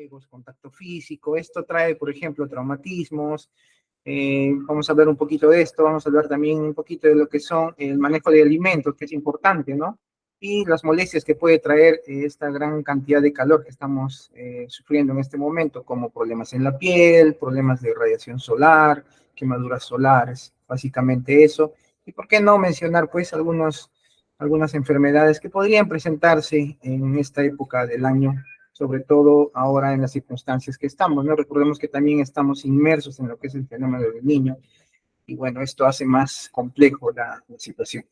juegos, contacto físico. Esto trae, por ejemplo, traumatismos. Vamos a hablar un poquito de esto, vamos a hablar también un poquito de lo que son el manejo de alimentos, que es importante, ¿no? Y las molestias que puede traer esta gran cantidad de calor que estamos sufriendo en este momento, como problemas en la piel, problemas de radiación solar, quemaduras solares, básicamente eso. Y por qué no mencionar, pues, algunas enfermedades que podrían presentarse en esta época del año, sobre todo ahora en las circunstancias que estamos, ¿no? Recordemos que también estamos inmersos en lo que es el fenómeno del niño, y bueno, esto hace más complejo la situación.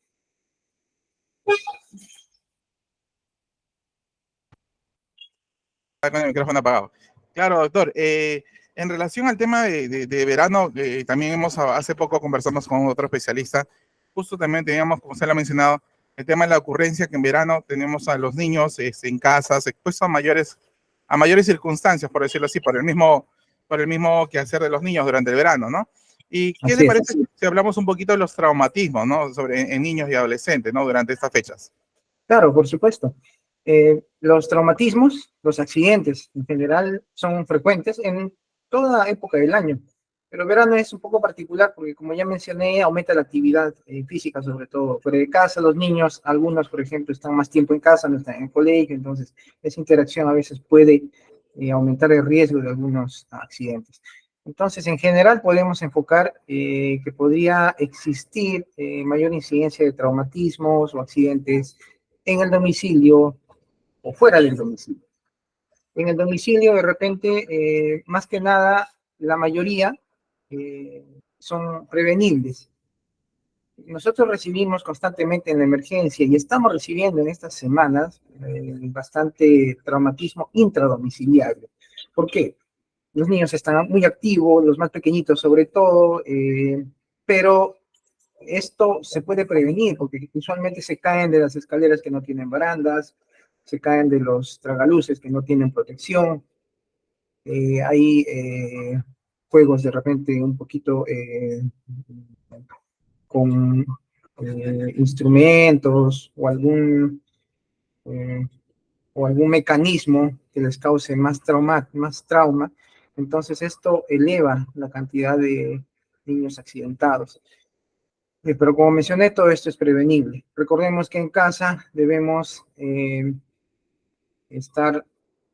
Con el micrófono apagado. Claro, doctor. En relación al tema de verano, también hace poco conversamos con otro especialista, justo también teníamos, como se lo ha mencionado, el tema de la ocurrencia que en verano tenemos a los niños en casas, expuestos a mayores circunstancias, por decirlo así, por el mismo quehacer de los niños durante el verano, ¿no? ¿Y qué Así le es. parece si hablamos un poquito de los traumatismos, ¿no? En niños y adolescentes, ¿no? Durante estas fechas. Claro, por supuesto. Los traumatismos, los accidentes en general son frecuentes en toda época del año, pero el verano es un poco particular porque, como ya mencioné, aumenta la actividad física, sobre todo fuera de casa. Los niños, algunos, por ejemplo, están más tiempo en casa, no están en el colegio, entonces esa interacción a veces puede aumentar el riesgo de algunos accidentes. Entonces, en general, podemos enfocar que podría existir mayor incidencia de traumatismos o accidentes en el domicilio o fuera del domicilio. En el domicilio, de repente, más que nada, la mayoría son prevenibles. Nosotros recibimos constantemente en la emergencia y estamos recibiendo en estas semanas bastante traumatismo intradomiciliario. ¿Por qué? Los niños están muy activos, los más pequeñitos sobre todo, pero esto se puede prevenir porque usualmente se caen de las escaleras que no tienen barandas, se caen de los tragaluces que no tienen protección. Hay juegos de repente un poquito con instrumentos eh, o algún mecanismo que les cause más trauma. Entonces esto eleva la cantidad de niños accidentados. Pero como mencioné, todo esto es prevenible. Recordemos que en casa debemos estar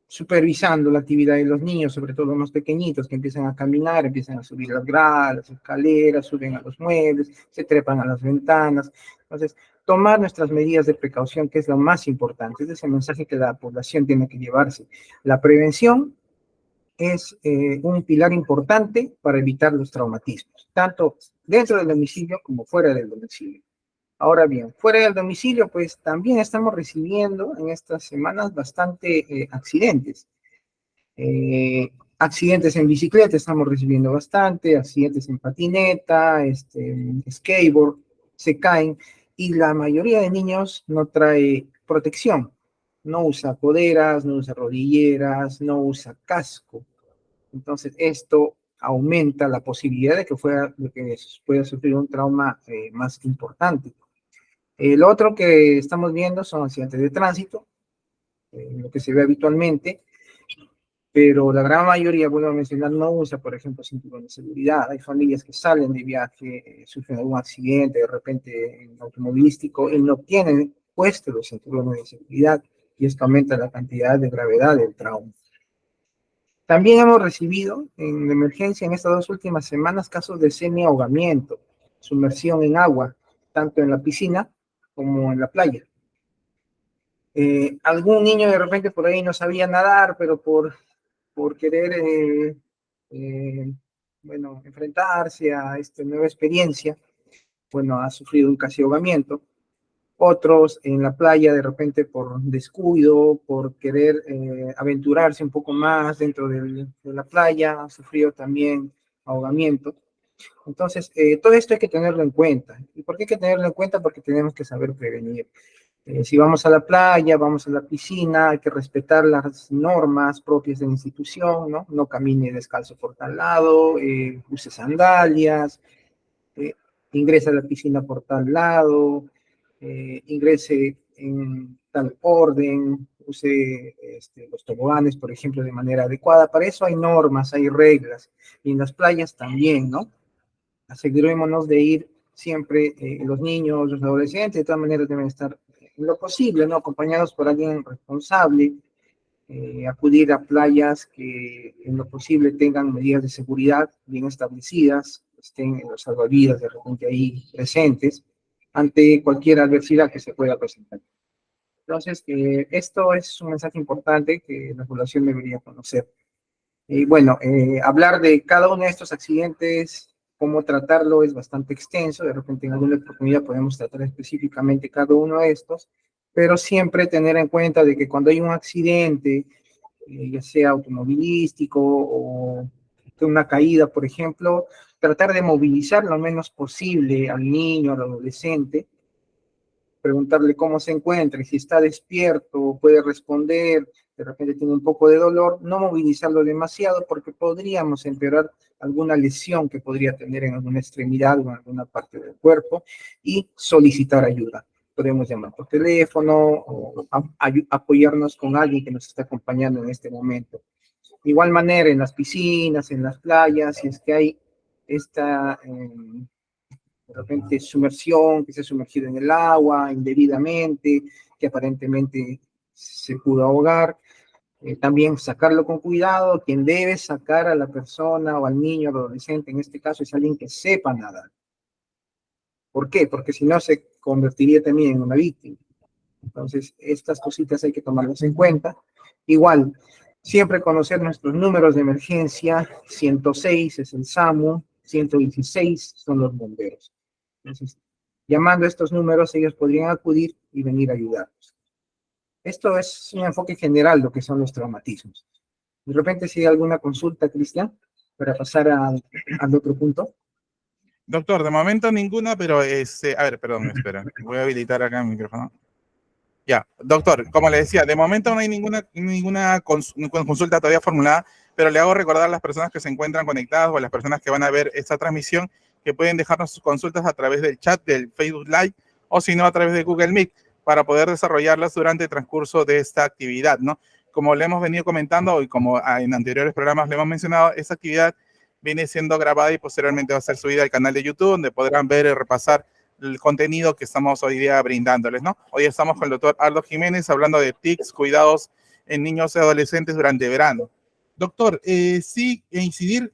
supervisando la actividad de los niños, sobre todo los pequeñitos que empiezan a caminar, empiezan a subir las gradas, las escaleras, suben a los muebles, se trepan a las ventanas. Entonces, tomar nuestras medidas de precaución, que es lo más importante. Ese es el mensaje que la población tiene que llevarse. La prevención es un pilar importante para evitar los traumatismos, tanto dentro del domicilio como fuera del domicilio. Ahora bien, fuera del domicilio, pues también estamos recibiendo en estas semanas bastante accidentes. Accidentes en bicicleta estamos recibiendo bastante, accidentes en patineta, skateboard, se caen, y la mayoría de niños no trae protección, no usa coderas, no usa rodilleras, no usa casco. Entonces, esto aumenta la posibilidad de que pueda sufrir un trauma más importante. Lo otro que estamos viendo son accidentes de tránsito, lo que se ve habitualmente, pero la gran mayoría, vuelvo a mencionar, no usa, por ejemplo, cinturón de seguridad. Hay familias que salen de viaje, sufren algún accidente, de repente automovilístico, y no tienen puestos los cinturones de seguridad, y esto aumenta la cantidad de gravedad del trauma. También hemos recibido en emergencia en estas 2 últimas semanas casos de semi-ahogamiento, sumersión en agua, tanto en la piscina como en la playa. Algún niño de repente por ahí no sabía nadar, pero por querer, bueno, enfrentarse a esta nueva experiencia, bueno, ha sufrido un casi ahogamiento. Otros en la playa de repente por descuido, por querer aventurarse un poco más dentro de la playa, han sufrido también ahogamiento. Entonces, todo esto hay que tenerlo en cuenta. ¿Y por qué hay que tenerlo en cuenta? Porque tenemos que saber prevenir. Si vamos a la playa, vamos a la piscina, hay que respetar las normas propias de la institución, ¿no? No camine descalzo por tal lado, use sandalias, eh, ingresa a la piscina por tal lado, ingrese en tal orden, use los toboganes, por ejemplo, de manera adecuada. Para eso hay normas, hay reglas, y en las playas también, ¿no? Asegurémonos de ir siempre, los niños, los adolescentes, de todas maneras deben estar en lo posible, ¿no? Acompañados por alguien responsable, acudir a playas que en lo posible tengan medidas de seguridad bien establecidas, estén los salvavidas de repente ahí presentes, ante cualquier adversidad que se pueda presentar. Entonces, esto es un mensaje importante que la población debería conocer. Y bueno, hablar de cada uno de estos accidentes, cómo tratarlo, es bastante extenso. De repente en alguna oportunidad podemos tratar específicamente cada uno de estos, pero siempre tener en cuenta de que cuando hay un accidente, ya sea automovilístico o de una caída, por ejemplo, tratar de movilizar lo menos posible al niño, al adolescente, preguntarle cómo se encuentra y si está despierto, puede responder, de repente tiene un poco de dolor, no movilizarlo demasiado porque podríamos empeorar alguna lesión que podría tener en alguna extremidad o en alguna parte del cuerpo y solicitar ayuda. Podemos llamar por teléfono o apoyarnos con alguien que nos está acompañando en este momento. De igual manera, en las piscinas, en las playas, si es que hay esta de repente sumersión, que se ha sumergido en el agua indebidamente, que aparentemente se pudo ahogar. También sacarlo con cuidado. Quien debe sacar a la persona o al niño, al adolescente, en este caso, es alguien que sepa nadar. ¿Por qué? Porque si no se convertiría también en una víctima. Entonces, estas cositas hay que tomarlas en cuenta. Igual, siempre conocer nuestros números de emergencia. 106 es el SAMU, 116 son los bomberos. Entonces, llamando a estos números, ellos podrían acudir y venir a ayudarnos. Esto es un enfoque general, lo que son los traumatismos. De repente, si hay alguna consulta, Cristian, para pasar al otro punto. Doctor, de momento ninguna, pero a ver, perdón, espera, voy a habilitar acá el micrófono. Ya, doctor, como le decía, de momento no hay ninguna consulta todavía formulada, pero le hago recordar a las personas que se encuentran conectadas o a las personas que van a ver esta transmisión que pueden dejarnos sus consultas a través del chat del Facebook Live o si no a través de Google Meet para poder desarrollarlas durante el transcurso de esta actividad, ¿no? Como le hemos venido comentando y como en anteriores programas le hemos mencionado, esta actividad viene siendo grabada y posteriormente va a ser subida al canal de YouTube donde podrán ver y repasar el contenido que estamos hoy día brindándoles, ¿no? Hoy estamos con el doctor Aldo Jiménez hablando de tics, cuidados en niños y adolescentes durante verano. Doctor, sí,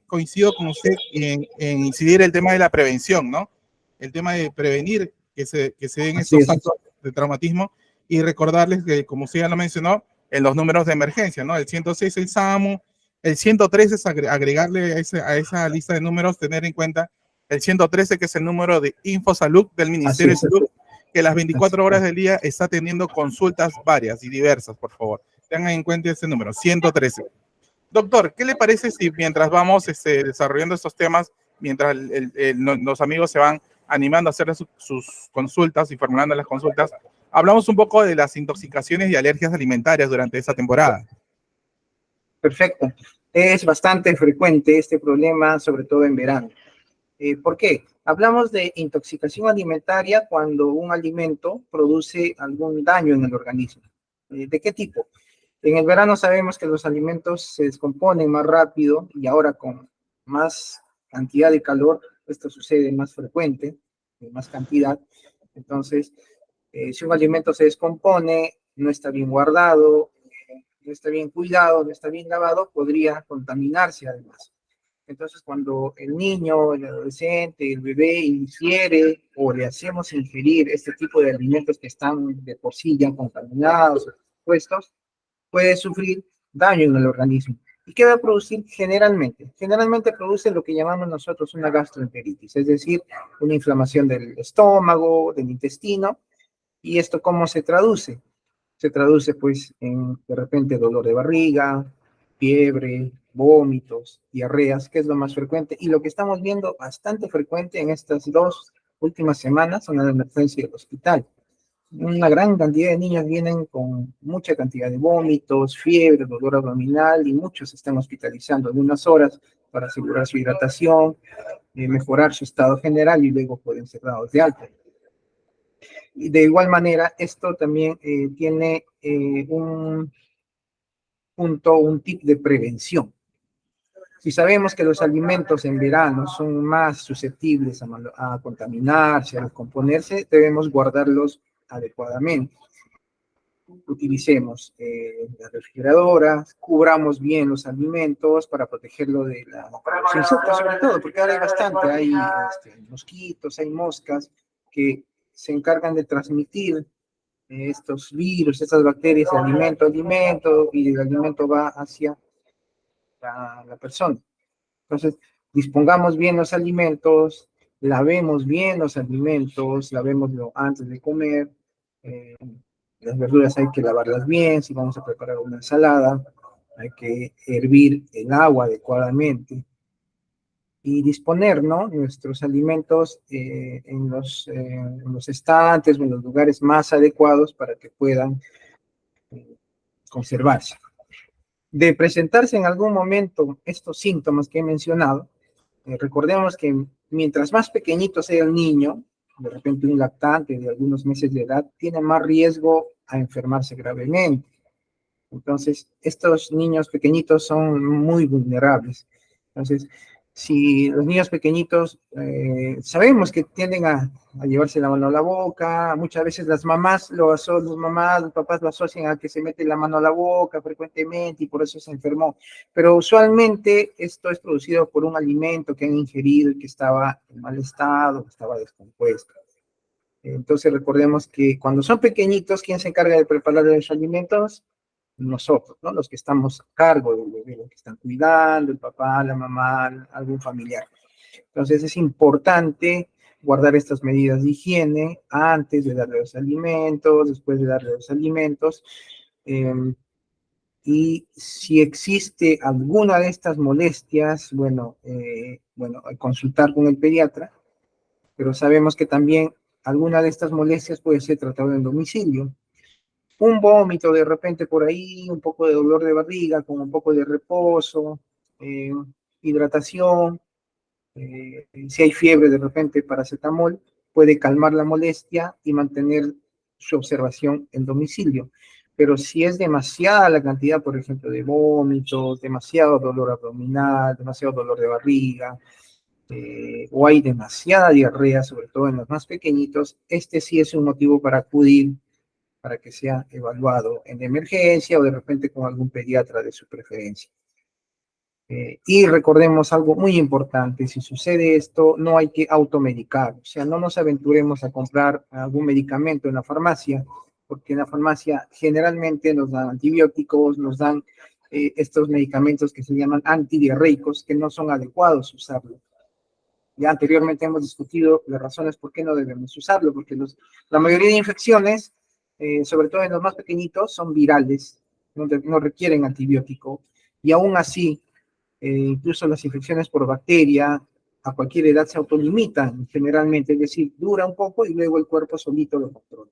coincido con usted en incidir el tema de la prevención, ¿no? El tema de prevenir que se den estos actos de traumatismo y recordarles que, como usted ya lo mencionó, en los números de emergencia, ¿no? El 106 el SAMU, el 103 es agregarle a esa lista de números, tener en cuenta el 113, que es el número de InfoSalud del Ministerio de Salud, que las 24 horas del día está teniendo consultas varias y diversas, por favor. Tengan en cuenta ese número, 113. Doctor, ¿qué le parece si mientras vamos desarrollando estos temas, mientras los amigos se van animando a hacer sus consultas y formulando las consultas, hablamos un poco de las intoxicaciones y alergias alimentarias durante esta temporada? Perfecto. Es bastante frecuente este problema, sobre todo en verano. ¿Por qué? Hablamos de intoxicación alimentaria cuando un alimento produce algún daño en el organismo. ¿De qué tipo? En el verano sabemos que los alimentos se descomponen más rápido y ahora con más cantidad de calor, esto sucede más frecuente, más cantidad. Entonces, si un alimento se descompone, no está bien guardado, no está bien cuidado, no está bien lavado, podría contaminarse además. Entonces, cuando el niño, el adolescente, el bebé ingiere o le hacemos ingerir este tipo de alimentos que están de por sí ya contaminados o expuestos, puede sufrir daño en el organismo. ¿Y qué va a producir generalmente? Generalmente produce lo que llamamos nosotros una gastroenteritis, es decir, una inflamación del estómago, del intestino. ¿Y esto cómo se traduce? Se traduce pues en de repente dolor de barriga, fiebre, vómitos, diarreas, que es lo más frecuente. Y lo que estamos viendo bastante frecuente en estas 2 últimas semanas son las emergencias del hospital. Una gran cantidad de niños vienen con mucha cantidad de vómitos, fiebre, dolor abdominal y muchos se están hospitalizando en unas horas para asegurar su hidratación, mejorar su estado general y luego pueden ser dados de alta. Y de igual manera, esto también tiene un tip de prevención. Si sabemos que los alimentos en verano son más susceptibles a contaminarse, a descomponerse, debemos guardarlos adecuadamente. Utilicemos las refrigeradoras, cubramos bien los alimentos para protegerlo de los insectos, sobre todo, porque ahora hay bastante, hay mosquitos, hay moscas que se encargan de transmitir estos virus, estas bacterias de alimento a alimento, y el alimento va hacia la persona. Entonces, dispongamos bien los alimentos, lavemos bien los alimentos, lavémoslo antes de comer. eh, las verduras hay que lavarlas bien. Si vamos a preparar una ensalada, hay que hervir el agua adecuadamente y disponer, ¿no?, nuestros alimentos en los estantes o en los lugares más adecuados para que puedan conservarse. De presentarse en algún momento estos síntomas que he mencionado, recordemos que mientras más pequeñito sea el niño, de repente un lactante de algunos meses de edad, tiene más riesgo a enfermarse gravemente. Entonces, estos niños pequeñitos son muy vulnerables. Entonces, si los niños pequeñitos sabemos que tienden a llevarse la mano a la boca, muchas veces las mamás, los papás lo asocian a que se mete la mano a la boca frecuentemente y por eso se enfermó. Pero usualmente esto es producido por un alimento que han ingerido y que estaba en mal estado, estaba descompuesto. Entonces recordemos que cuando son pequeñitos, ¿quién se encarga de preparar los alimentos? Nosotros, ¿no? Los que estamos a cargo del bebé, los que están cuidando, el papá, la mamá, algún familiar. Entonces es importante guardar estas medidas de higiene antes de darle los alimentos, después de darle los alimentos. Y si existe alguna de estas molestias, bueno, consultar con el pediatra, pero sabemos que también alguna de estas molestias puede ser tratada en domicilio. Un vómito de repente por ahí, un poco de dolor de barriga, con un poco de reposo, hidratación, si hay fiebre de repente, paracetamol, puede calmar la molestia y mantener su observación en domicilio. Pero si es demasiada la cantidad, por ejemplo, de vómitos, demasiado dolor abdominal, demasiado dolor de barriga, o hay demasiada diarrea, sobre todo en los más pequeñitos, este sí es un motivo para acudir para que sea evaluado en emergencia o de repente con algún pediatra de su preferencia. Y recordemos algo muy importante: si sucede esto, no hay que automedicar, o sea, no nos aventuremos a comprar algún medicamento en la farmacia, porque en la farmacia generalmente nos dan antibióticos, nos dan estos medicamentos que se llaman antidiarreicos, que no son adecuados usarlo. Ya anteriormente hemos discutido las razones por qué no debemos usarlo, porque la mayoría de infecciones, sobre todo en los más pequeñitos, son virales, no requieren antibiótico, y aún así, incluso las infecciones por bacteria, a cualquier edad se autolimitan generalmente, es decir, dura un poco y luego el cuerpo solito lo controla.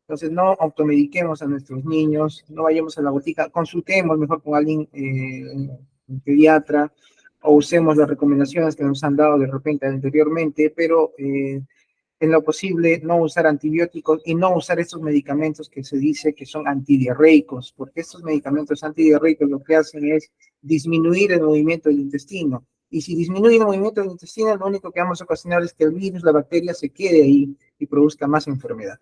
Entonces, no automediquemos a nuestros niños, no vayamos a la botica, consultemos mejor con alguien, un pediatra, o usemos las recomendaciones que nos han dado de repente anteriormente, pero en lo posible no usar antibióticos y no usar estos medicamentos que se dice que son antidiarreicos, porque estos medicamentos antidiarreicos lo que hacen es disminuir el movimiento del intestino. Y si disminuye el movimiento del intestino, lo único que vamos a ocasionar es que el virus, la bacteria, se quede ahí y produzca más enfermedad.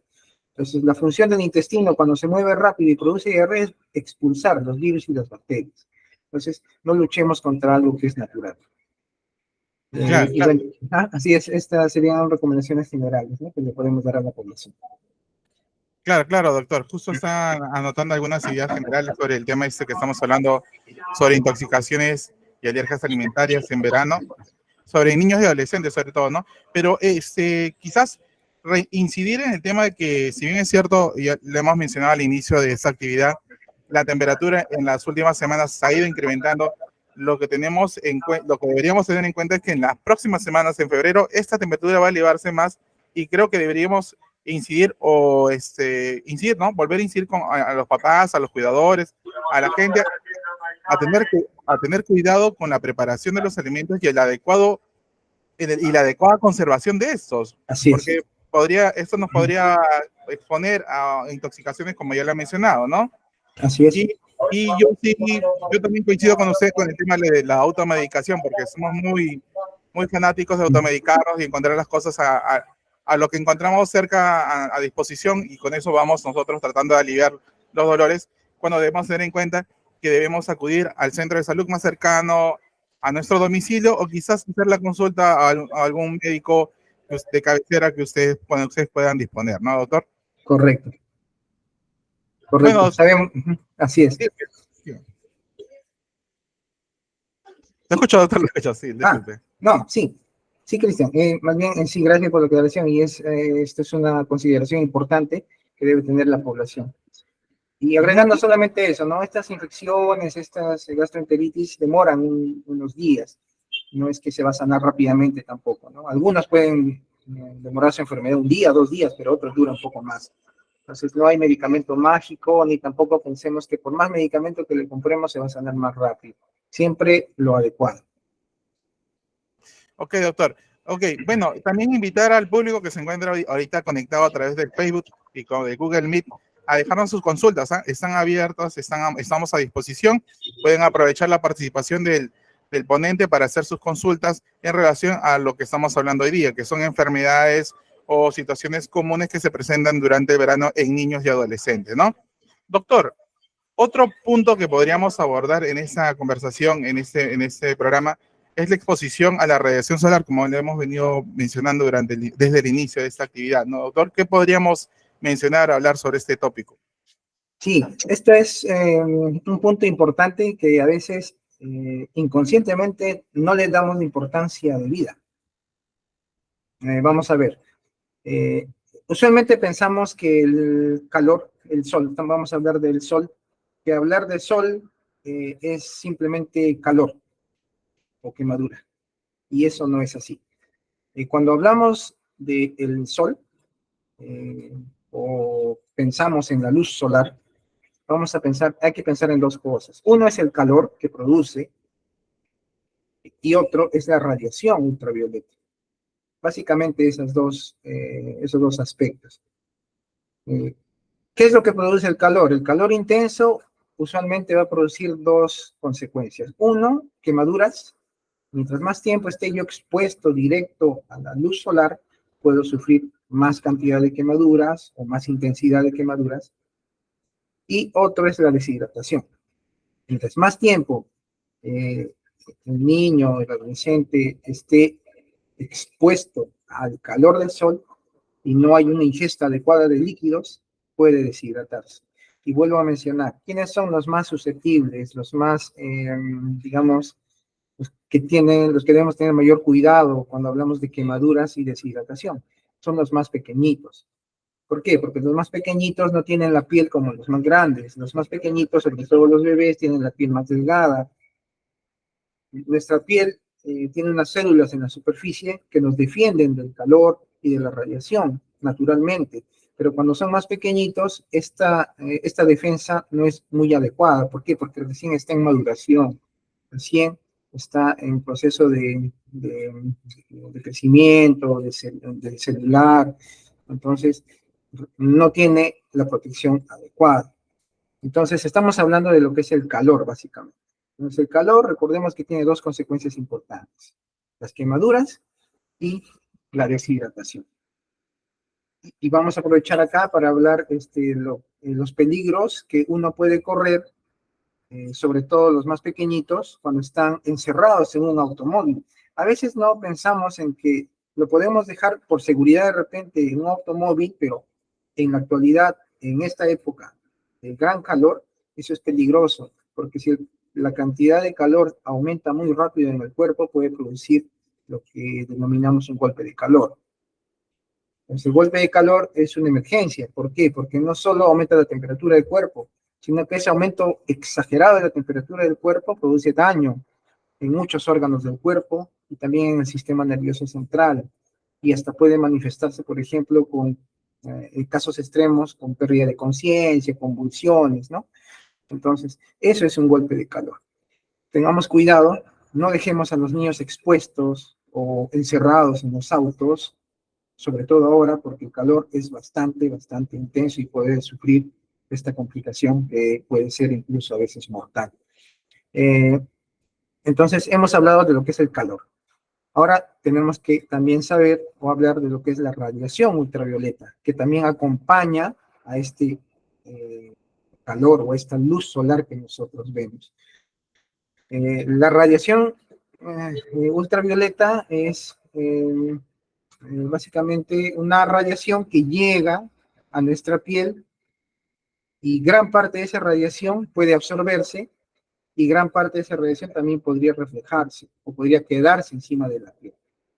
Entonces, la función del intestino cuando se mueve rápido y produce diarrea es expulsar los virus y las bacterias. Entonces, no luchemos contra algo que es natural. Claro, Y bueno, así es, estas serían recomendaciones generales, ¿no?, que le podemos dar a la población. claro, doctor. Justo está anotando algunas ideas generales sobre el tema este que estamos hablando, sobre intoxicaciones y alergias alimentarias en verano, sobre niños y adolescentes sobre todo, ¿no? Pero quizás incidir en el tema de que, si bien es cierto, ya lo hemos mencionado al inicio de esta actividad, la temperatura en las últimas semanas se ha ido incrementando. Lo que deberíamos tener en cuenta es que en las próximas semanas, en febrero, esta temperatura va a elevarse más, y creo que deberíamos incidir ¿no? Volver a incidir a los papás, a los cuidadores, a la gente, a tener cuidado con la preparación de los alimentos y la adecuada conservación de estos. Así es. esto nos podría exponer a intoxicaciones, como ya lo he mencionado, ¿no? Así es. Y yo sí, yo también coincido con usted con el tema de la automedicación, porque somos muy fanáticos de automedicarnos y encontrar las cosas a lo que encontramos cerca a disposición, y con eso vamos nosotros tratando de aliviar los dolores, cuando debemos tener en cuenta que debemos acudir al centro de salud más cercano a nuestro domicilio, o quizás hacer la consulta a algún médico de cabecera que ustedes puedan disponer, ¿no, doctor? Correcto. Correcto. Bueno, Sabemos, así es. sí, sí. ¿Te escucho, doctor? Lo escucho, sí, disculpe. No, sí. Sí, Cristian. Más bien, sí, gracias por la aclaración. Y esto es una consideración importante que debe tener la población. Y agregando solamente eso, ¿no? Estas infecciones, estas gastroenteritis demoran unos días. No es que se va a sanar rápidamente tampoco, ¿no? Algunas pueden demorar su enfermedad un día, 2 días, pero otros duran un poco más. Entonces no hay medicamento mágico, ni tampoco pensemos que por más medicamento que le compremos se va a sanar más rápido. Siempre lo adecuado. Ok, doctor. Ok, bueno, también invitar al público que se encuentra ahorita conectado a través del Facebook y de Google Meet a dejarnos sus consultas. Están abiertas, estamos a disposición. Pueden aprovechar la participación del ponente para hacer sus consultas en relación a lo que estamos hablando hoy día, que son enfermedades o situaciones comunes que se presentan durante el verano en niños y adolescentes, ¿no? Doctor, otro punto que podríamos abordar en esa conversación, en este programa, es la exposición a la radiación solar, como le hemos venido mencionando desde el inicio de esta actividad, ¿no, doctor? ¿Qué podríamos mencionar, hablar sobre este tópico? Sí, esto es un punto importante que a veces inconscientemente no le damos importancia de vida. Vamos a ver. Usualmente pensamos que el calor, el sol, vamos a hablar del sol, que hablar del sol es simplemente calor o quemadura. Y eso no es así. Cuando hablamos del sol o pensamos en la luz solar, hay que pensar en dos cosas. Uno es el calor que produce y otro es la radiación ultravioleta. Básicamente esos dos aspectos. ¿Qué es lo que produce el calor? El calor intenso usualmente va a producir dos consecuencias. Uno, quemaduras. Mientras más tiempo esté yo expuesto directo a la luz solar, puedo sufrir más cantidad de quemaduras o más intensidad de quemaduras. Y otro es la deshidratación. Mientras más tiempo el niño, el adolescente esté expuesto al calor del sol y no hay una ingesta adecuada de líquidos, puede deshidratarse. Y vuelvo a mencionar, ¿quiénes son los más susceptibles, los más, digamos, los que debemos tener mayor cuidado cuando hablamos de quemaduras y deshidratación? Son los más pequeñitos. ¿Por qué? Porque los más pequeñitos no tienen la piel como los más grandes. Los más pequeñitos, sobre todo los bebés, tienen la piel más delgada. Nuestra piel tiene unas células en la superficie que nos defienden del calor y de la radiación, naturalmente. Pero cuando son más pequeñitos, esta defensa no es muy adecuada. ¿Por qué? Porque recién está en maduración, recién está en proceso de crecimiento, de celular. Entonces, no tiene la protección adecuada. Entonces, estamos hablando de lo que es el calor, básicamente. Entonces, el calor, recordemos que tiene dos consecuencias importantes: las quemaduras y la deshidratación. Y vamos a aprovechar acá para hablar los peligros que uno puede correr, sobre todo los más pequeñitos, cuando están encerrados en un automóvil. A veces no pensamos en que lo podemos dejar por seguridad de repente en un automóvil, pero en la actualidad, en esta época de gran calor, eso es peligroso, porque si la cantidad de calor aumenta muy rápido en el cuerpo, puede producir lo que denominamos un golpe de calor. Entonces, el golpe de calor es una emergencia. ¿Por qué? Porque no solo aumenta la temperatura del cuerpo, sino que ese aumento exagerado de la temperatura del cuerpo produce daño en muchos órganos del cuerpo y también en el sistema nervioso central. Y hasta puede manifestarse, por ejemplo, en casos extremos, con pérdida de conciencia, convulsiones, ¿no? Entonces, eso es un golpe de calor. Tengamos cuidado, no dejemos a los niños expuestos o encerrados en los autos sobre todo ahora, porque el calor es bastante, bastante intenso y puede sufrir esta complicación que puede ser incluso a veces mortal. Eh, entonces, hemos hablado de lo que es el calor. Ahora tenemos que también saber o hablar de lo que es la radiación ultravioleta, que también acompaña a este calor o esta luz solar que nosotros vemos. La radiación ultravioleta es básicamente una radiación que llega a nuestra piel y gran parte de esa radiación puede absorberse y gran parte de esa radiación también podría reflejarse o podría quedarse encima de la piel.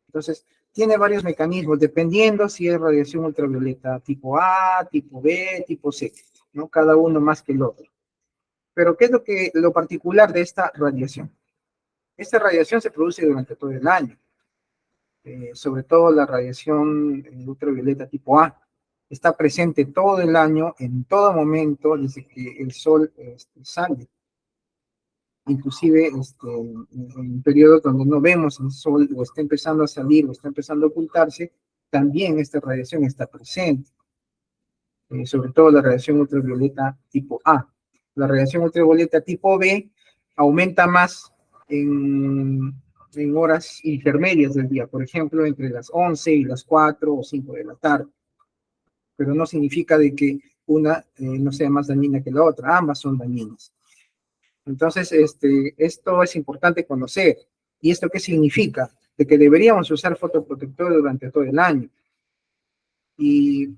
Entonces, tiene varios mecanismos dependiendo si es radiación ultravioleta tipo A, tipo B, tipo C, ¿no? Cada uno más que el otro. Pero, ¿qué es lo particular de esta radiación? Esta radiación se produce durante todo el año, sobre todo la radiación ultravioleta tipo A. Está presente todo el año, en todo momento, desde que el sol sale. Inclusive en periodos donde no vemos el sol o está empezando a salir o está empezando a ocultarse, también esta radiación está presente, sobre todo la radiación ultravioleta tipo A. La radiación ultravioleta tipo B aumenta más en horas intermedias del día, por ejemplo, entre las 11 y las 4 o 5 de la tarde. Pero no significa de que una no sea más dañina que la otra, ambas son dañinas. Entonces, esto es importante conocer. ¿Y esto qué significa? De que deberíamos usar fotoprotector durante todo el año. Y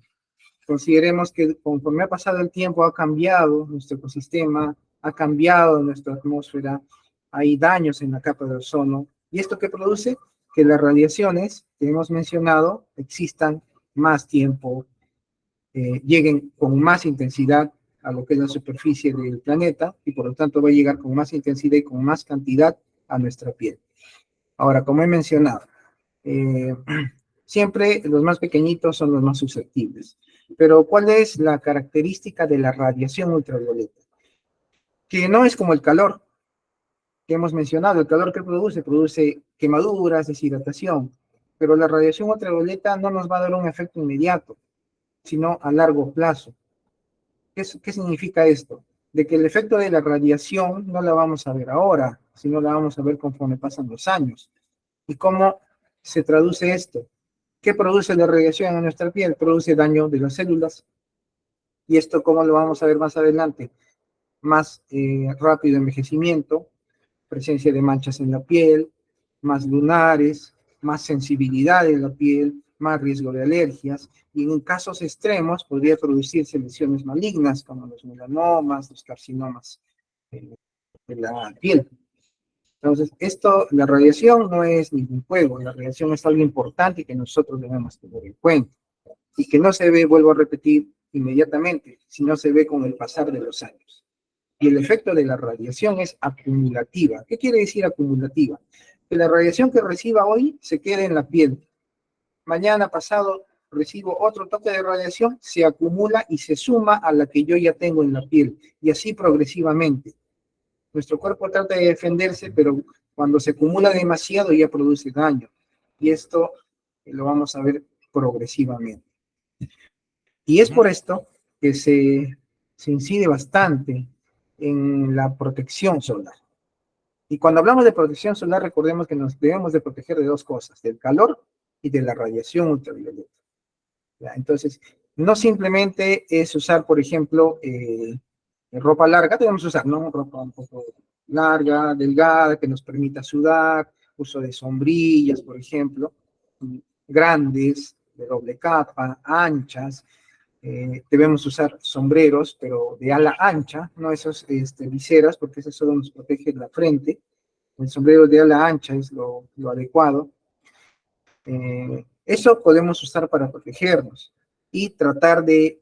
consideremos que conforme ha pasado el tiempo, ha cambiado nuestro ecosistema, ha cambiado nuestra atmósfera, hay daños en la capa de ozono. ¿Y esto qué produce? Que las radiaciones que hemos mencionado existan más tiempo, lleguen con más intensidad a lo que es la superficie del planeta y por lo tanto va a llegar con más intensidad y con más cantidad a nuestra piel. Ahora, como he mencionado, siempre los más pequeñitos son los más susceptibles. Pero ¿cuál es la característica de la radiación ultravioleta? Que no es como el calor que hemos mencionado. El calor que produce quemaduras, deshidratación. Pero la radiación ultravioleta no nos va a dar un efecto inmediato, sino a largo plazo. ¿Qué significa esto? De que el efecto de la radiación no la vamos a ver ahora, sino la vamos a ver conforme pasan los años. ¿Y cómo se traduce esto? ¿Qué produce la radiación en nuestra piel? Produce daño de las células. ¿Y esto cómo lo vamos a ver más adelante? Más rápido envejecimiento, presencia de manchas en la piel, más lunares, más sensibilidad en la piel, más riesgo de alergias, y en casos extremos podría producirse lesiones malignas como los melanomas, los carcinomas de la piel. Entonces, la radiación no es ningún juego, la radiación es algo importante que nosotros debemos tener en cuenta, y que no se ve, vuelvo a repetir, inmediatamente, sino se ve con el pasar de los años. Y el efecto de la radiación es acumulativa. ¿Qué quiere decir acumulativa? Que la radiación que reciba hoy se quede en la piel. Mañana pasado recibo otro toque de radiación, se acumula y se suma a la que yo ya tengo en la piel. Y así progresivamente. Nuestro cuerpo trata de defenderse, pero cuando se acumula demasiado ya produce daño. Y esto lo vamos a ver progresivamente. Y es por esto que se incide bastante en la protección solar. Y cuando hablamos de protección solar, recordemos que nos debemos de proteger de dos cosas, del calor y de la radiación ultravioleta. ¿Ya? Entonces, no simplemente es usar, por ejemplo, ropa larga, debemos usar, ¿no? Ropa un poco larga, delgada, que nos permita sudar, uso de sombrillas, por ejemplo, grandes, de doble capa, anchas. Debemos usar sombreros, pero de ala ancha, no esos viseras, porque eso solo nos protege la frente. El sombrero de ala ancha es lo adecuado. Eso podemos usar para protegernos y tratar de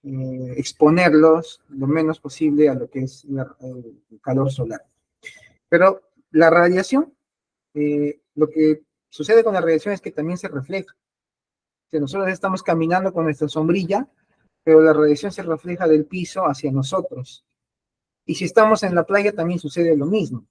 exponerlos lo menos posible a lo que es el calor solar. Pero la radiación, lo que sucede con la radiación es que también se refleja. Si nosotros estamos caminando con nuestra sombrilla, pero la radiación se refleja del piso hacia nosotros. Y si estamos en la playa también sucede lo mismo.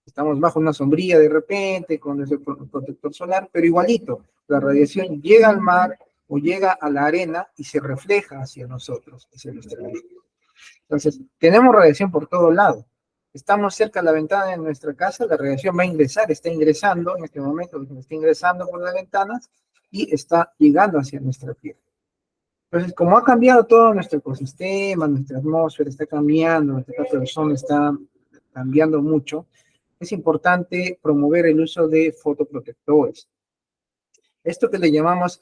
Estamos bajo una sombrilla de repente, con ese protector solar, pero igualito, la radiación llega al mar o llega a la arena y se refleja hacia nosotros, hacia nuestra vida. Entonces, tenemos radiación por todo lado. Estamos cerca de la ventana de nuestra casa, la radiación va a ingresar, está ingresando en este momento, está ingresando por las ventanas y está llegando hacia nuestra piel. Entonces, como ha cambiado todo nuestro ecosistema, nuestra atmósfera está cambiando, nuestra capa de ozono está cambiando mucho, es importante promover el uso de fotoprotectores. Esto que le llamamos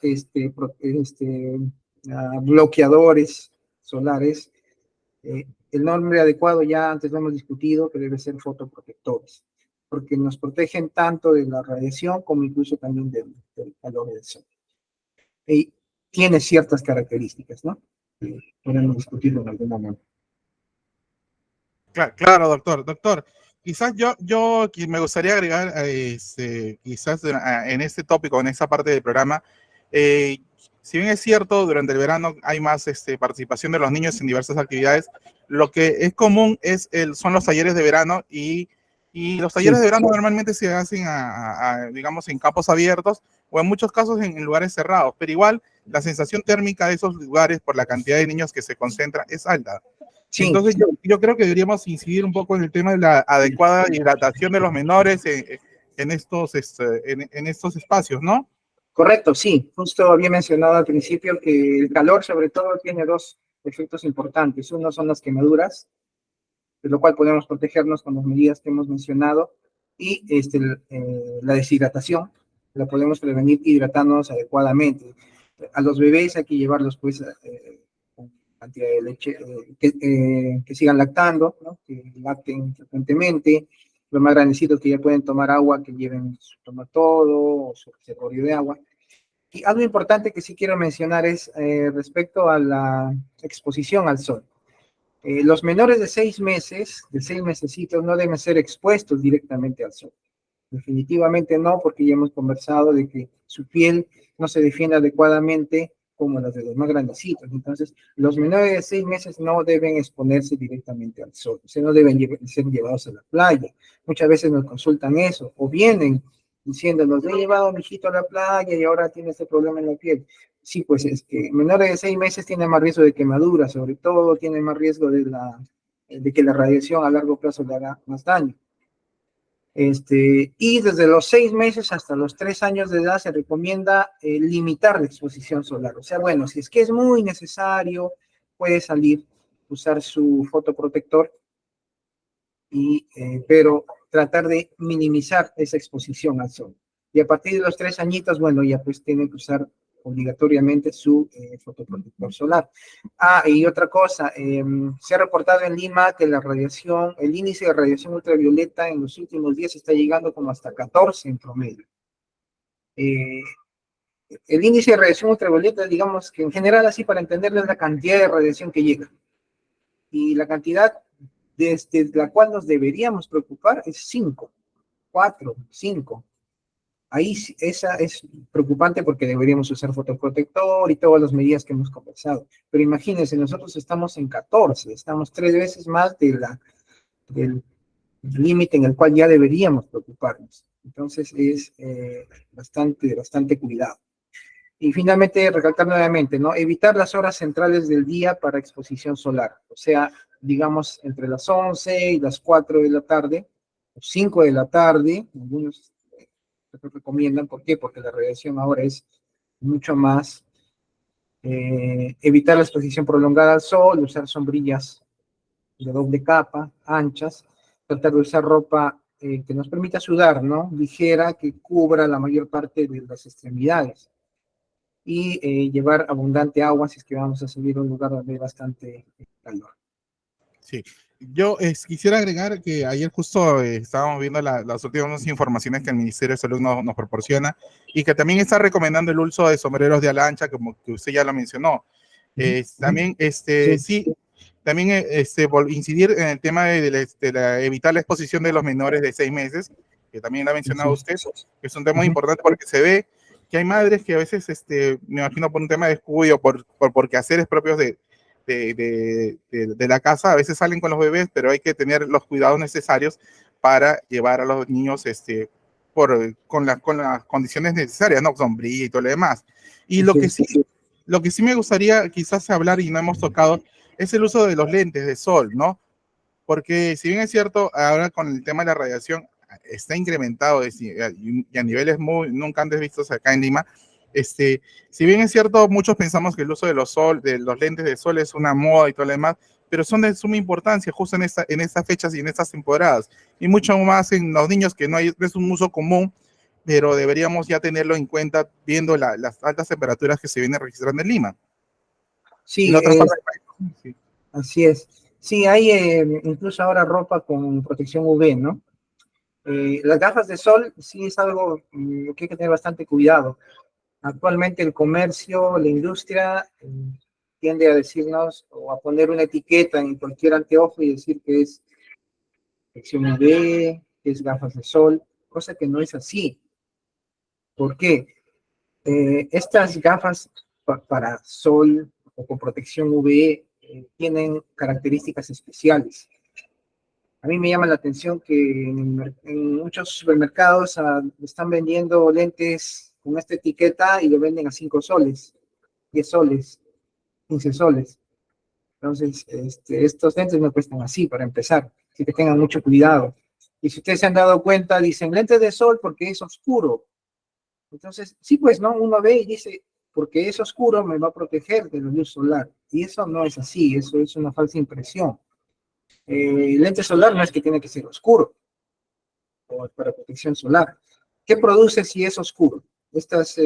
bloqueadores solares, el nombre adecuado ya antes lo hemos discutido, que debe ser fotoprotectores, porque nos protegen tanto de la radiación como incluso también del calor del sol. Y tiene ciertas características, ¿no? Podemos discutirlo en algún momento. Claro, doctor. Doctor, quizás yo me gustaría agregar, quizás en este tópico, en esa parte del programa, si bien es cierto, durante el verano hay más participación de los niños en diversas actividades, lo que es común son los talleres de verano y los talleres de verano normalmente se hacen, digamos, en campos abiertos o en muchos casos en lugares cerrados, pero igual la sensación térmica de esos lugares por la cantidad de niños que se concentran es alta. Sí. Entonces yo creo que deberíamos incidir un poco en el tema de la adecuada hidratación de los menores en estos espacios, ¿no? Correcto, sí. Justo había mencionado al principio que el calor sobre todo tiene dos efectos importantes. Uno son las quemaduras, de lo cual podemos protegernos con las medidas que hemos mencionado, y la deshidratación, la podemos prevenir hidratándonos adecuadamente. A los bebés hay que llevarlos pues con cantidad de leche, que sigan lactando, ¿no? Que lacten frecuentemente. Los más grandecitos que ya pueden tomar agua, que lleven su tomatodo o su reservorio de agua. Y algo importante que sí quiero mencionar es respecto a la exposición al sol. Los menores de 6 meses, de 6 mesecitos, no deben ser expuestos directamente al sol. Definitivamente no, porque ya hemos conversado de que su piel no se defiende adecuadamente como las de los más grandecitos. Entonces, los menores de 6 meses no deben exponerse directamente al sol, o sea, no deben ser llevados a la playa. Muchas veces nos consultan eso, o vienen diciéndonos, he llevado a mi hijito a la playa y ahora tiene este problema en la piel. Sí, pues es que menores de 6 meses tienen más riesgo de quemadura, sobre todo tienen más riesgo de que la radiación a largo plazo le haga más daño. Y desde los 6 meses hasta los 3 años de edad se recomienda limitar la exposición solar. O sea, bueno, si es que es muy necesario, puede salir, usar su fotoprotector, pero tratar de minimizar esa exposición al sol. Y a partir de los 3 añitos, bueno, ya pues tiene que usar obligatoriamente su fotoprotector solar. Y otra cosa, se ha reportado en Lima que el índice de radiación ultravioleta en los últimos días está llegando como hasta 14 en promedio. El índice de radiación ultravioleta, digamos que en general, así para entenderlo, es la cantidad de radiación que llega. Y la cantidad desde la cual nos deberíamos preocupar es 5, 4, 5. Ahí esa es preocupante porque deberíamos usar fotoprotector y todas las medidas que hemos conversado. Pero imagínense, nosotros estamos en 14, estamos 3 veces más del límite en el cual ya deberíamos preocuparnos. Entonces es bastante cuidado. Y finalmente, recalcar nuevamente, ¿no? Evitar las horas centrales del día para exposición solar. O sea, digamos, entre las 11 y las 4 de la tarde, o 5 de la tarde, algunos recomiendan. ¿Por qué? Porque la radiación ahora es mucho más. Evitar la exposición prolongada al sol, usar sombrillas de doble capa, anchas, tratar de usar ropa que nos permita sudar, ¿no? Ligera, que cubra la mayor parte de las extremidades. Y llevar abundante agua si es que vamos a salir a un lugar donde hay bastante calor. Sí, yo quisiera agregar que ayer justo estábamos viendo las últimas informaciones que el Ministerio de Salud nos proporciona y que también está recomendando el uso de sombreros de ala ancha, como que usted ya lo mencionó. También, sí, también incidir en el tema de evitar la exposición de los menores de 6 meses, que también lo ha mencionado usted, que es un tema importante porque se ve que hay madres que a veces, me imagino por un tema de descuido, por quehaceres propios de la casa, a veces salen con los bebés, pero hay que tener los cuidados necesarios para llevar a los niños con las condiciones necesarias, ¿no? Sombrilla y todo lo demás. Y lo que sí me gustaría quizás hablar y no hemos tocado es el uso de los lentes de sol, ¿no? Porque si bien es cierto, ahora con el tema de la radiación está incrementado y a niveles nunca antes vistos acá en Lima, si bien es cierto, muchos pensamos que el uso de de los lentes de sol es una moda y todo lo demás, pero son de suma importancia justo en estas fechas y en estas temporadas, y mucho más en los niños que no es un uso común, pero deberíamos ya tenerlo en cuenta viendo las altas temperaturas que se vienen registrando en Lima y en Sí, otras partes del país. Sí. así es. Sí, hay incluso ahora ropa con protección UV, ¿no? Las gafas de sol sí es algo que hay que tener bastante cuidado. Actualmente el comercio, la industria tiende a decirnos o a poner una etiqueta en cualquier anteojo y decir que es protección UV, que es gafas de sol, cosa que no es así. ¿Por qué? Estas gafas para sol o con protección UV tienen características especiales. A mí me llama la atención que en muchos supermercados están vendiendo lentes con esta etiqueta y lo venden a 5 soles, 10 soles, 15 soles. Entonces, estos lentes no cuestan así para empezar, así que tengan mucho cuidado. Y si ustedes se han dado cuenta, dicen lentes de sol porque es oscuro. Entonces, sí, pues, ¿no? Uno ve y dice, porque es oscuro me va a proteger de la luz solar. Y eso no es así, eso es una falsa impresión. Lente solar no es que tiene que ser oscuro, o para protección solar. ¿Qué produce si es oscuro? Estos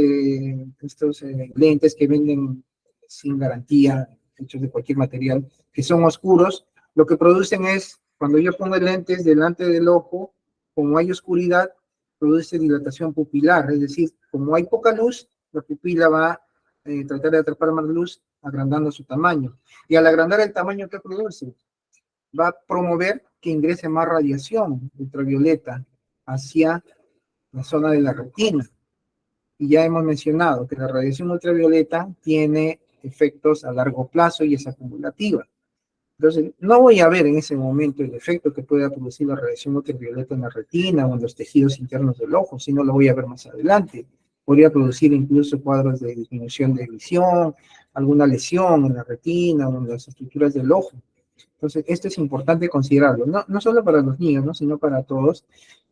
lentes que venden sin garantía, hechos de cualquier material, que son oscuros, lo que producen es, cuando yo pongo lentes delante del ojo, como hay oscuridad, produce dilatación pupilar, es decir, como hay poca luz, la pupila va a tratar de atrapar más luz, agrandando su tamaño. Y al agrandar el tamaño, ¿qué produce? Va a promover que ingrese más radiación ultravioleta hacia la zona de la retina. Y ya hemos mencionado que la radiación ultravioleta tiene efectos a largo plazo y es acumulativa. Entonces, no voy a ver en ese momento el efecto que pueda producir la radiación ultravioleta en la retina o en los tejidos internos del ojo, sino lo voy a ver más adelante. Podría producir incluso cuadros de disminución de visión, alguna lesión en la retina o en las estructuras del ojo. Entonces, esto es importante considerarlo, no solo para los niños, ¿no? Sino para todos.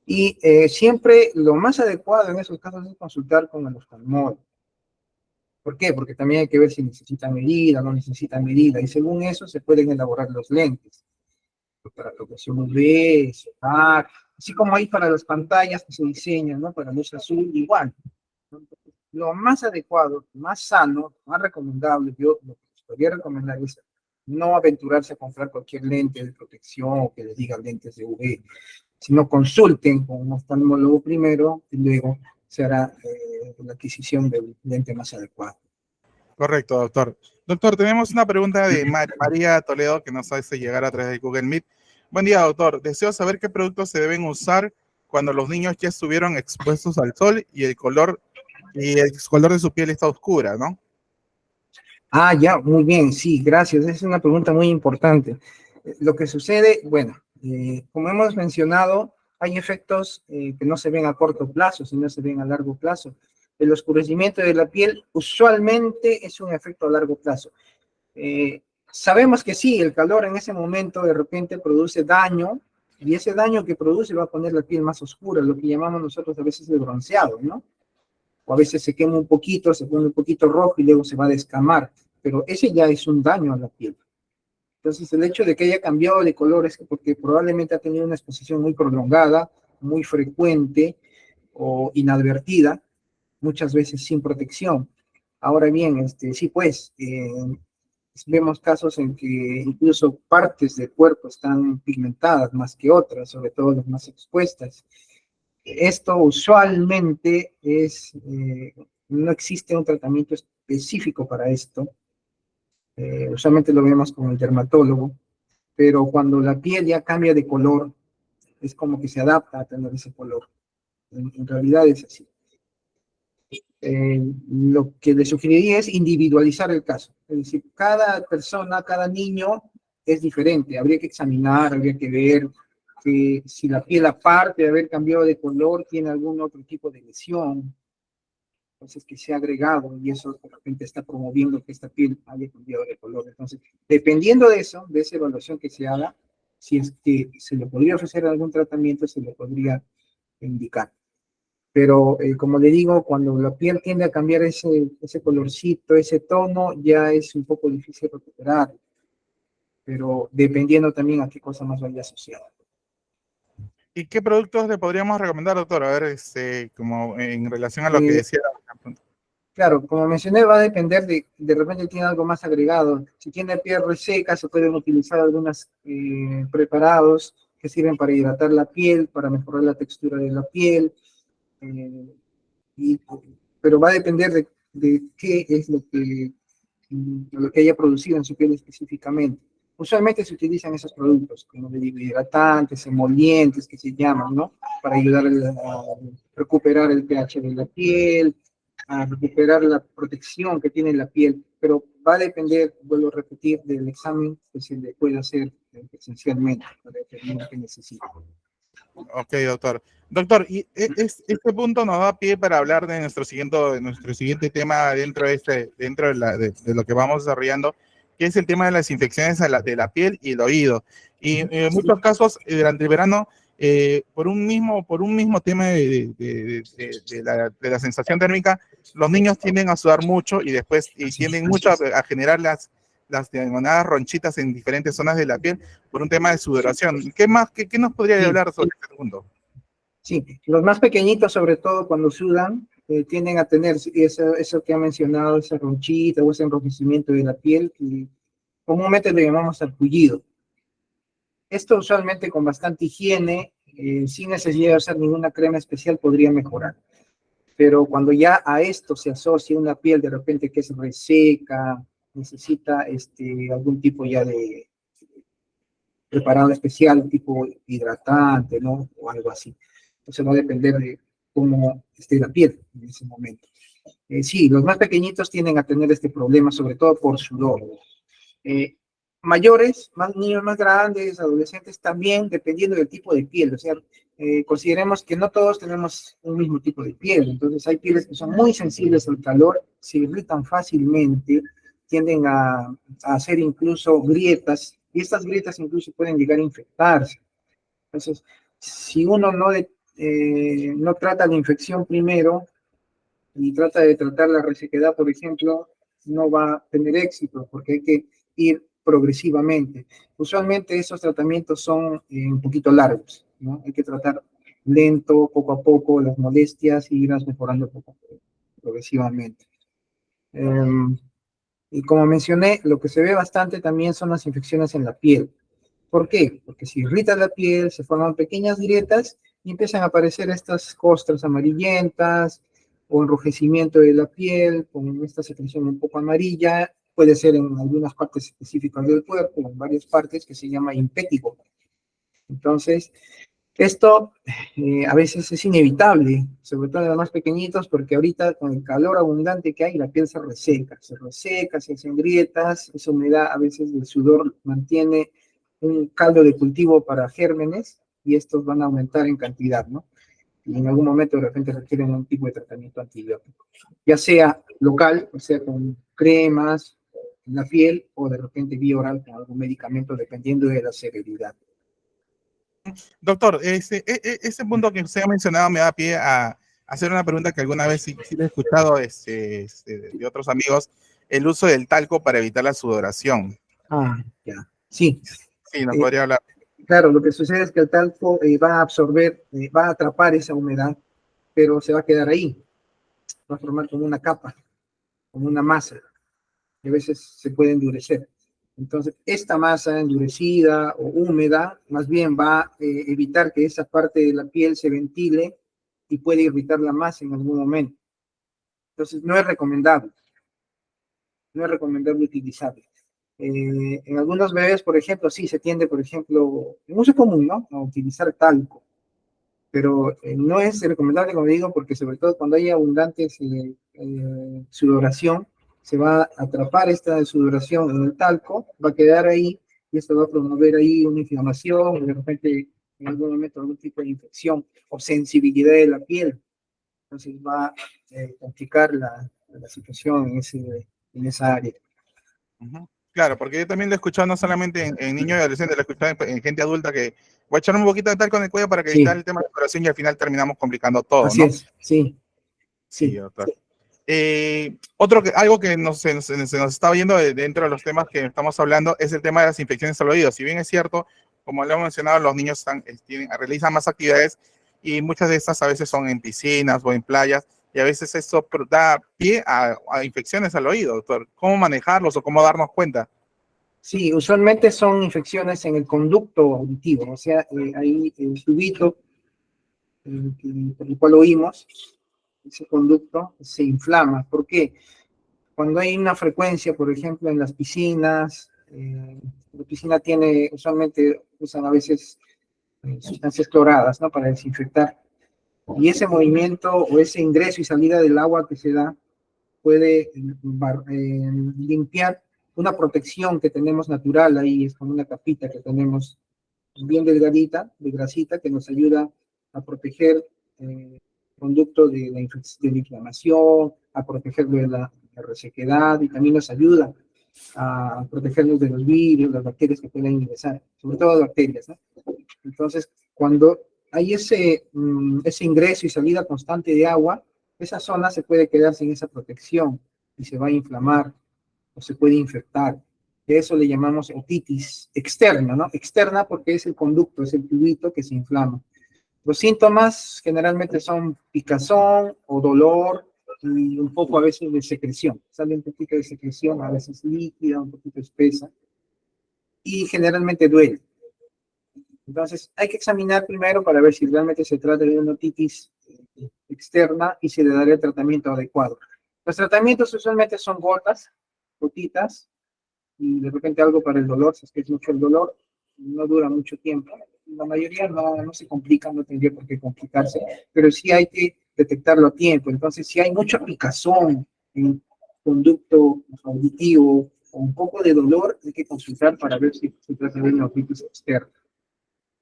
Y siempre lo más adecuado en esos casos es consultar con el oftalmólogo. ¿Por qué? Porque también hay que ver si necesita medida, no necesita medida, y según eso se pueden elaborar los lentes para protección UV, solar, así como hay para las pantallas que se diseñan, ¿no? Para luz azul, igual. Lo más adecuado, más sano, más recomendable, yo lo que les podría recomendar es no aventurarse a comprar cualquier lente de protección o que les diga lentes de UV, sino consulten con un oftalmólogo primero y luego se hará la adquisición del lente más adecuado. Correcto, doctor. Doctor, tenemos una pregunta de María Toledo que nos hace llegar a través de Google Meet. Buen día, doctor. Deseo saber qué productos se deben usar cuando los niños ya estuvieron expuestos al sol y el color de su piel está oscura, ¿no? Ah, ya, muy bien, sí, gracias. Es una pregunta muy importante. Lo que sucede, bueno, como hemos mencionado, hay efectos que no se ven a corto plazo, sino se ven a largo plazo. El oscurecimiento de la piel usualmente es un efecto a largo plazo. Sabemos que sí, el calor en ese momento de repente produce daño, y ese daño que produce va a poner la piel más oscura, lo que llamamos nosotros a veces el bronceado, ¿no? O a veces se quema un poquito, se pone un poquito rojo y luego se va a descamar, pero ese ya es un daño a la piel. Entonces, el hecho de que haya cambiado de color es porque probablemente ha tenido una exposición muy prolongada, muy frecuente o inadvertida, muchas veces sin protección. Ahora bien, sí, pues, vemos casos en que incluso partes del cuerpo están pigmentadas más que otras, sobre todo las más expuestas. Esto usualmente no existe un tratamiento específico para esto. Usualmente lo vemos con el dermatólogo, pero cuando la piel ya cambia de color, es como que se adapta a tener ese color. En realidad es así. Lo que le sugeriría es individualizar el caso. Es decir, cada persona, cada niño es diferente. Habría que examinar, habría que ver que si la piel, aparte de haber cambiado de color, tiene algún otro tipo de lesión, entonces que se ha agregado y eso de repente está promoviendo que esta piel haya cambiado de color. Entonces, dependiendo de eso, de esa evaluación que se haga, si es que se le podría ofrecer algún tratamiento, se le podría indicar. Pero como le digo, cuando la piel tiende a cambiar ese colorcito, ese tono, ya es un poco difícil recuperar, pero dependiendo también a qué cosa más vaya asociada. ¿Y qué productos le podríamos recomendar, doctor? A ver, como en relación a lo que Eh, decía. Claro, como mencioné, va a depender de repente tiene algo más agregado. Si tiene piel reseca, se pueden utilizar algunos preparados que sirven para hidratar la piel, para mejorar la textura de la piel, eh, y, pero va a depender de qué es lo que haya producido en su piel específicamente. Usualmente se utilizan esos productos, como le digo, hidratantes, emolientes, que se llaman, ¿no? Para ayudar a recuperar el pH de la piel, a recuperar la protección que tiene la piel, pero va a depender, vuelvo a repetir, del examen que se le puede hacer esencialmente para determinar qué necesita. Ok, doctor. Doctor, y este punto nos da pie para hablar de nuestro siguiente tema dentro de lo que vamos desarrollando, que es el tema de las infecciones de la piel y el oído. Y en muchos casos, durante el verano, por un mismo tema de la sensación térmica, los niños tienden a sudar mucho y después tienden mucho a generar las denominadas ronchitas en diferentes zonas de la piel por un tema de sudoración. ¿Qué más, qué nos podría Sí, hablar sobre este punto? sí, los más pequeñitos, sobre todo cuando sudan, tienden a tener eso que ha mencionado, esa ronchita o ese enrojecimiento de la piel, que comúnmente le llamamos sarpullido. Esto usualmente con bastante higiene, sin necesidad de usar ninguna crema especial, podría mejorar. Pero cuando ya a esto se asocia una piel de repente que es reseca, necesita algún tipo ya de preparado especial, tipo hidratante, ¿no? O algo así. Entonces va a depender de cómo esté la piel en ese momento. Sí, los más pequeñitos tienden a tener este problema, sobre todo por sudor. Eh, Mayores, más niños más grandes, adolescentes también, dependiendo del tipo de piel. O sea, consideremos que no todos tenemos un mismo tipo de piel. Entonces hay pieles que son muy sensibles al calor, se irritan fácilmente, tienden a hacer incluso grietas, y estas grietas incluso pueden llegar a infectarse. Entonces, si uno no trata la infección primero y trata de tratar la resequedad, por ejemplo, no va a tener éxito porque hay que ir progresivamente. Usualmente esos tratamientos son un poquito largos, ¿no? Hay que tratar lento, poco a poco, las molestias y irlas mejorando poco a poco, progresivamente. Y como mencioné, lo que se ve bastante también son las infecciones en la piel. ¿Por qué? Porque si irrita la piel, se forman pequeñas grietas y empiezan a aparecer estas costras amarillentas o enrojecimiento de la piel con esta secreción un poco amarilla. Puede ser en algunas partes específicas del cuerpo, en varias partes, que se llama impétigo. Entonces, esto a veces es inevitable, sobre todo en los más pequeñitos, porque ahorita con el calor abundante que hay, la piel se reseca, se hacen grietas, esa humedad a veces del sudor mantiene un caldo de cultivo para gérmenes y estos van a aumentar en cantidad, ¿no? Y en algún momento de repente requieren un tipo de tratamiento antibiótico, ya sea local, o sea con cremas en la piel o de repente vía oral con algún medicamento dependiendo de la severidad. Doctor, ese punto que usted ha mencionado me da pie a hacer una pregunta que alguna vez sí le he escuchado de otros amigos, el uso del talco para evitar la sudoración. Ah, ya. Sí, Sí, nos eh, podría hablar. claro, lo que sucede es que el talco va a absorber, va a atrapar esa humedad, pero se va a quedar ahí, va a formar como una capa, como una masa, y a veces se puede endurecer. Entonces, esta masa endurecida o húmeda, más bien va a evitar que esa parte de la piel se ventile y puede irritarla más en algún momento. Entonces, no es recomendable utilizarlo. En algunos bebés, por ejemplo, sí se tiende, por ejemplo, en uso común, ¿no? A utilizar talco, pero no es recomendable, como digo, porque sobre todo cuando hay abundante sudoración, se va a atrapar esta sudoración en el talco, va a quedar ahí y esto va a promover ahí una inflamación, de repente en algún momento algún tipo de infección o sensibilidad de la piel. Entonces va a complicar la situación en esa área. Ujú. Claro, porque yo también lo he escuchado no solamente en niños y adolescentes, lo he escuchado en gente adulta que voy a echarme un poquito de tal con el cuello para que evitar Sí, el tema de la coloración y al final terminamos complicando todo, así ¿no? es, sí, Sí, sí. doctor. Algo que se nos está viendo dentro de los temas que estamos hablando es el tema de las infecciones al oído. Si bien es cierto, como le hemos mencionado, los niños realizan más actividades y muchas de estas a veces son en piscinas o en playas y a veces eso da pie a infecciones al oído, doctor. ¿Cómo manejarlos o cómo darnos cuenta? Sí, usualmente son infecciones en el conducto auditivo, o sea, ahí el tubito por el cual oímos, ese conducto se inflama. ¿Por qué? Cuando hay una frecuencia, por ejemplo, en las piscinas, la piscina tiene, usualmente usan a veces sustancias cloradas, ¿no? Para desinfectar. Y ese movimiento o ese ingreso y salida del agua que se da puede limpiar una protección que tenemos natural ahí, es como una capita que tenemos bien delgadita, de grasita, que nos ayuda a proteger el conducto de la inflamación, a protegerlo de la resequedad y también nos ayuda a protegernos de los virus, las bacterias que pueden ingresar, sobre todo bacterias, ¿no? Entonces, cuando hay ese ingreso y salida constante de agua, esa zona se puede quedar sin esa protección y se va a inflamar o se puede infectar. De eso le llamamos otitis externa, ¿no? Externa porque es el conducto, es el tubito que se inflama. Los síntomas generalmente son picazón o dolor y un poco a veces de secreción. Sale un poquito de secreción, a veces líquida, un poquito espesa y generalmente duele. Entonces, hay que examinar primero para ver si realmente se trata de una otitis externa y se le daría el tratamiento adecuado. Los tratamientos usualmente son gotitas, y de repente algo para el dolor, si es que es mucho el dolor, no dura mucho tiempo. La mayoría no se complica, no tendría por qué complicarse, pero sí hay que detectarlo a tiempo. Entonces, si hay mucha picazón en conducto auditivo o un poco de dolor, hay que consultar para ver si se trata de una otitis externa.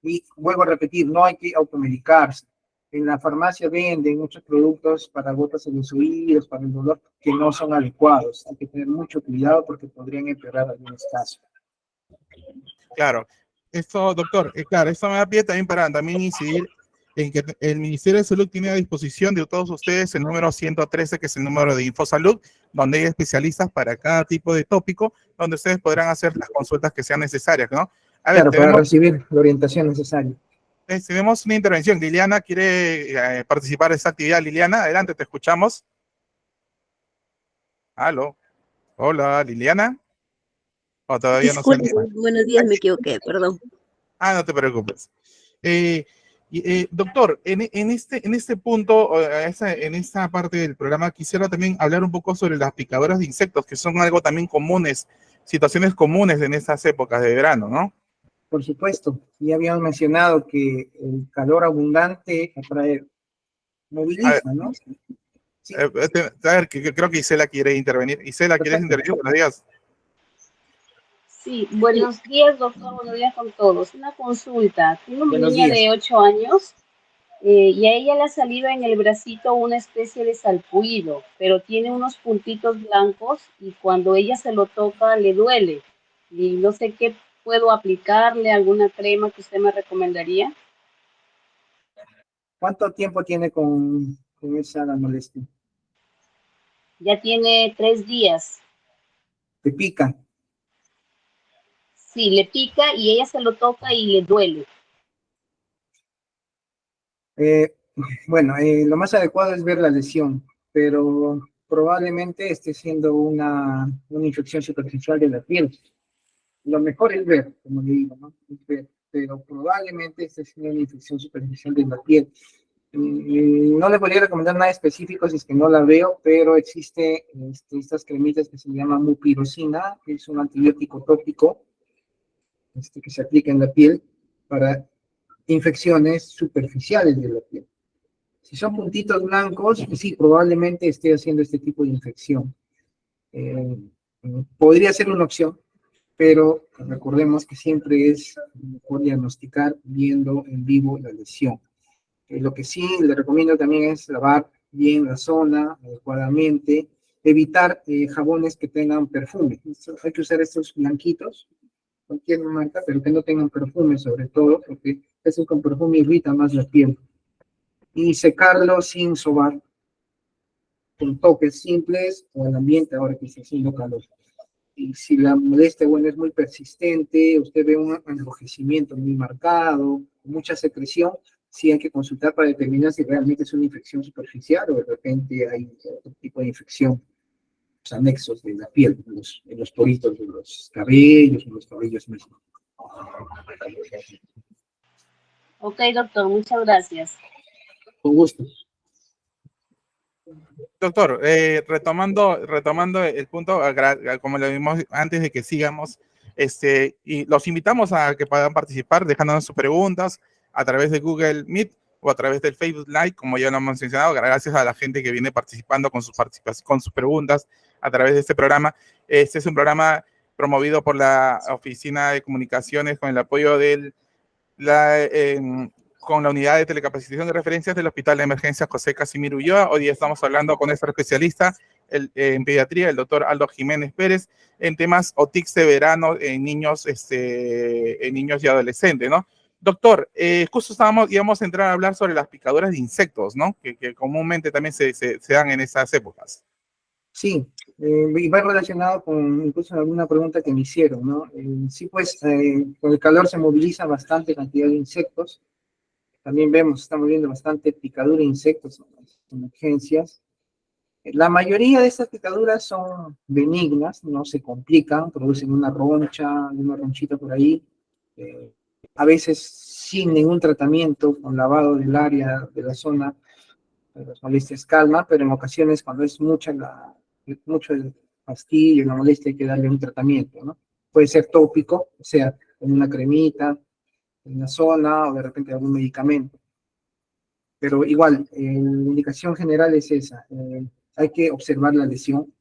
Y vuelvo a repetir, no hay que automedicarse. En la farmacia venden muchos productos para gotas en los oídos, para el dolor, que no son adecuados. Hay que tener mucho cuidado porque podrían empeorar algunos casos. Claro, esto, doctor, claro, esto me da pie también para también incidir en que el Ministerio de Salud tiene a disposición de todos ustedes el número 113, que es el número de InfoSalud, donde hay especialistas para cada tipo de tópico, donde ustedes podrán hacer las consultas que sean necesarias, ¿no? A ver, Claro, para recibir la orientación necesaria. tenemos una intervención. Liliana quiere participar de esta actividad. Liliana, adelante, te escuchamos. Aló. Hola, Liliana. ¿O todavía no se Disculpe, anima? buenos días, me equivoqué, perdón. No te preocupes. Doctor, en este punto, en esta parte del programa, quisiera también hablar un poco sobre las picadoras de insectos, que son algo también comunes, situaciones comunes en estas épocas de verano, ¿no? Por supuesto, ya habíamos mencionado que el calor abundante atrae, A ver, moviliza, ¿no? Sí, que creo que Isela quiere intervenir. Isela, ¿quieres perfecto. intervenir? Buenos días. Sí, buenos días, doctor, buenos días con todos. Una consulta. Tengo mi Buenos niña días. de 8 años y a ella le ha salido en el bracito una especie de salpullido, pero tiene unos puntitos blancos y cuando ella se lo toca le duele. Y no sé qué puedo aplicarle, alguna crema que usted me recomendaría. ¿Cuánto tiempo tiene con esa molestia? Ya tiene 3 días. ¿Te pica? Sí, le pica y ella se lo toca y le duele. Eh, bueno, lo más adecuado es ver la lesión, pero probablemente esté siendo una infección superficial de la piel. Lo mejor es ver, como le digo, ¿no? Es ver, pero probablemente esté siendo una infección superficial de la piel. No le podría recomendar nada específico si es que no la veo, pero existe estas cremitas que se llaman mupirocina, que es un antibiótico tópico que se aplica en la piel para infecciones superficiales de la piel. Si son puntitos blancos, sí, probablemente esté haciendo este tipo de infección. Eh, Podría ser una opción, pero recordemos que siempre es mejor diagnosticar viendo en vivo la lesión. Lo que sí le recomiendo también es lavar bien la zona adecuadamente, evitar jabones que tengan perfume. Hay que usar estos blanquitos, cualquier marca, pero que no tengan perfume sobre todo, porque eso con perfume irrita más la piel. Y secarlo sin sobar, con toques simples o el ambiente ahora que está haciendo calor. Y si la molestia, bueno, es muy persistente, usted ve un enrojecimiento muy marcado, mucha secreción, sí hay que consultar para determinar si realmente es una infección superficial o de repente hay otro tipo de infección, los anexos de la piel, en los poritos de los cabellos mismos. Ok, doctor, muchas gracias. Con gusto. Doctor, retomando el punto, como lo vimos antes de que sigamos, y los invitamos a que puedan participar dejándonos sus preguntas a través de Google Meet o a través del Facebook Live, como ya lo hemos mencionado, gracias a la gente que viene participando con sus preguntas a través de este programa. Este es un programa promovido por la Oficina de Comunicaciones con el apoyo de con la unidad de telecapacitación de referencias del Hospital de Emergencias José Casimiro Ulloa. Hoy día estamos hablando con nuestro especialista en pediatría, el doctor Aldo Jiménez Pérez, en temas otics de verano en niños, en niños y adolescentes, ¿no? Doctor, justo íbamos a entrar a hablar sobre las picaduras de insectos, ¿no? Que comúnmente también se dan en esas épocas. Sí, y va relacionado con incluso alguna pregunta que me hicieron, ¿no? Sí, pues con el calor se moviliza bastante cantidad de insectos. También estamos viendo bastante picadura de insectos en las emergencias. La mayoría de estas picaduras son benignas, no se complican, producen una ronchita por ahí. A veces sin ningún tratamiento, con lavado del área, de la zona, las molestias calma, pero en ocasiones cuando es mucho el fastidio, la molestia, hay que darle un tratamiento, ¿no? Puede ser tópico, o sea, con una cremita en la zona o de repente algún medicamento. Pero igual, la indicación general es esa. Hay que observar la lesión.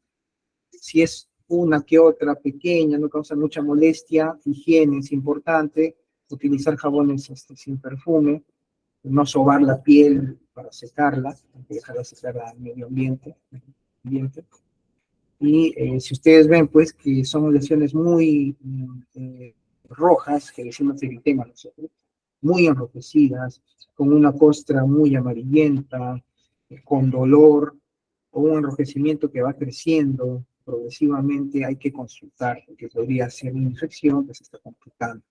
Si es una que otra pequeña, no causa mucha molestia, higiene es importante, utilizar jabones sin perfume, no sobar la piel para secarla, hay que dejarla secar al medio ambiente. Y si ustedes ven, pues, que son lesiones muy rojas, que decimos eritema nosotros, muy enrojecidas, con una costra muy amarillenta, con dolor, o un enrojecimiento que va creciendo progresivamente, hay que consultar, porque podría ser una infección que se está complicando.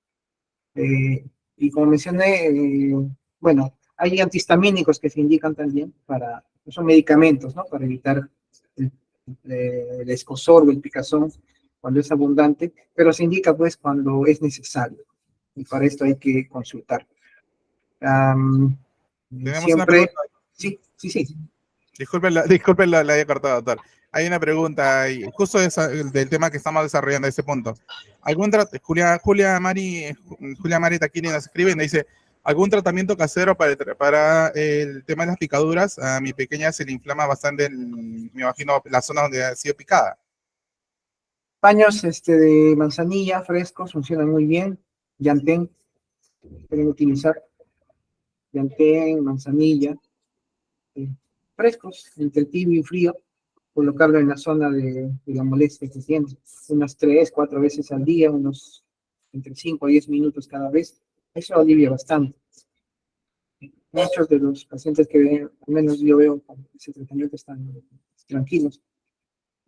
Y como mencioné, bueno, hay antihistamínicos que se indican también son medicamentos, ¿no? Para evitar el escozor o el picazón cuando es abundante, pero se indica pues cuando es necesario. Y para esto hay que consultar. Tenemos una pregunta. Sí. Disculpen la haya cortado, doctor. Hay una pregunta y justo del tema que estamos desarrollando, ese punto. Julia Mari Taquini nos escribe y nos dice, ¿algún tratamiento casero para el tema de las picaduras? A mi pequeña se le inflama bastante, me imagino, la zona donde ha sido picada. Paños de manzanilla frescos funcionan muy bien. Llantén, pueden utilizar. Llantén, manzanilla, frescos, entre tibio y frío, colocarlo en la zona de la molestia que tiene, unas 3, 4 veces al día, unos entre 5 a 10 minutos cada vez, eso alivia bastante. Muchos de los pacientes que ven, al menos yo veo con ese tratamiento, están tranquilos.